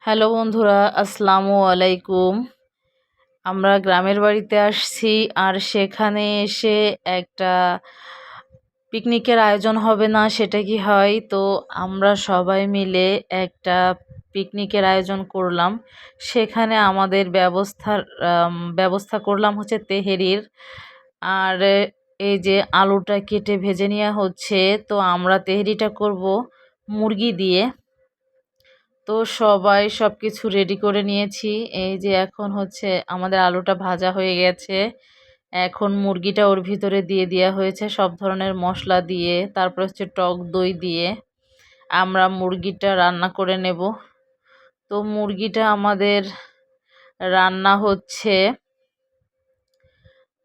Hello বন্ধুরা, আসসালামু আলাইকুম। আমরা গ্রামের বাড়িতে আসছি, আর সেখানে এসে একটা পিকনিকের আয়োজন হবে না সেটা কি হয়? তো আমরা সবাই মিলে একটা পিকনিকের আয়োজন করলাম। সেখানে আমাদের ব্যবস্থা করলাম হচ্ছে তেহেরির। আর এই যে আলুটা কেটে ভেজে নেওয়া হচ্ছে। তো আমরা তেহেরিটা করব মুরগি দিয়ে। তো সবাই সবকিছু রেডি করে নিয়েছি। এই যে এখন হচ্ছে আমাদের আলুটা ভাজা হয়ে গেছে। এখন মুরগিটা ওর ভিতরে দিয়ে দেওয়া হয়েছে সব ধরনের মশলা দিয়ে, তারপর হচ্ছে টক দই দিয়ে আমরা মুরগিটা রান্না করে নেব। তো মুরগিটা আমাদের রান্না হচ্ছে,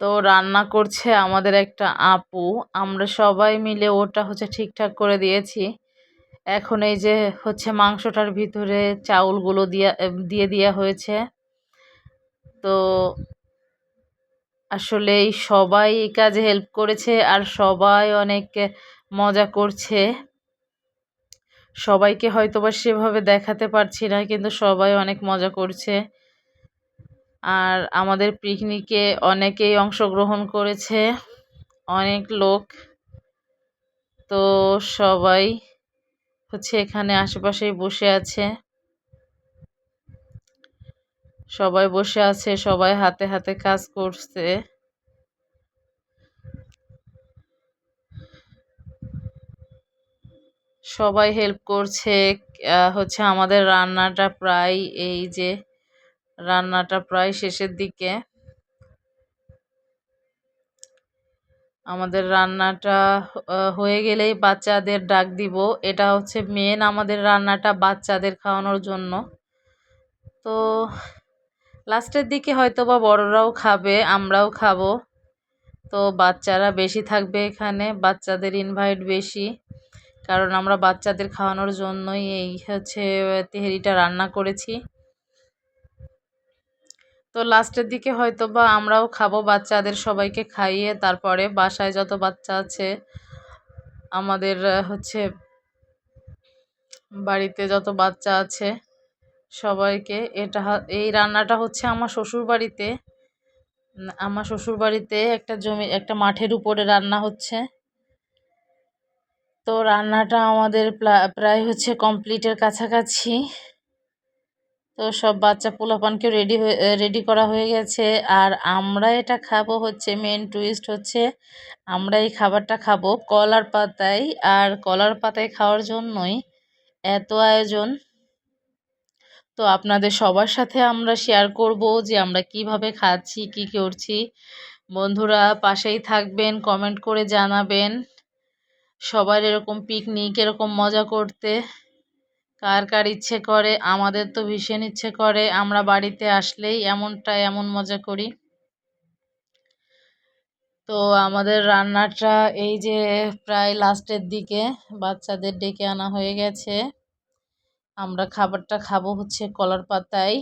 তো রান্না করছে আমাদের একটা আপু। আমরা সবাই মিলে ওটা হচ্ছে ঠিকঠাক করে দিয়েছি। এখন এই যে হচ্ছে মাংসটার ভিতরে চাউলগুলো দিয়ে দেওয়া হয়েছে। তো আসলেই সবাই এই কাজে হেল্প করেছে, আর সবাই অনেক মজা করছে। সবাইকে হয়তোবা সেভাবে দেখাতে পারছি না, কিন্তু সবাই অনেক মজা করছে। আর আমাদের পিকনিকে অনেকেই অংশগ্রহণ করেছে, অনেক লোক। তো সবাই হচ্ছে এখানে আশেপাশেই বসে আছে, সবাই হাতে হাতে কাজ করছে। সবাই হেল্প করছে। হচ্ছে আমাদের রান্নাটা প্রায় শেষের দিকে। আমাদের রান্নাটা হয়ে গেলেই বাচ্চাদের ডাক দিব। এটা হচ্ছে মেন আমাদের রান্নাটা বাচ্চাদের খাওয়ানোর জন্য। তো লাস্টের দিকে হয়তো বা বড়রাও খাবে, আমরাও খাবো। তো বাচ্চারা বেশি থাকবে এখানে, বাচ্চাদের ইনভাইট বেশি, কারণ আমরা বাচ্চাদের খাওয়ানোর জন্যই এই হচ্ছে তেহেরিটা রান্না করেছি। তো লাস্টের দিকে হয়তো বা আমরাও খাবো, বাচ্চাদের সবাইকে খাইয়ে তারপরে বাসায় যত বাচ্চা আছে, আমাদের হচ্ছে বাড়িতে যত বাচ্চা আছে সবাইকে এই রান্নাটা হচ্ছে আমার শ্বশুর বাড়িতে একটা মাঠের উপরে রান্না হচ্ছে। তো রান্নাটা আমাদের প্রায় হচ্ছে কমপ্লিটের কাছাকাছি। তো সব বাচ্চা পোলাপানকে রেডি করা হয়ে গেছে। আর আমরা এটা খাবো হচ্ছে, মেন টুইস্ট হচ্ছে আমরা এই খাবারটা খাবো কলার পাতায়। আর কলার পাতায় খাওয়ার জন্যই এত আয়োজন। তো আপনাদের সবার সাথে আমরা শেয়ার করব যে আমরা কিভাবে খাচ্ছি, কি করছি। বন্ধুরা পাশেই থাকবেন, কমেন্ট করে জানাবেন সবার এরকম পিকনিক এরকম মজা করতে কার কার ইচ্ছে করে। আমাদের তো ভীষণ ইচ্ছে করে, আমরা বাড়িতে আসলেই এমন মজা করি। তো আমাদের রান্নাটা এই যে প্রায় লাস্টের দিকে, বাচ্চাদের ডেকে আনা হয়ে গেছে। আমরা খাবারটা খাবো হচ্ছে কলার পাতায়।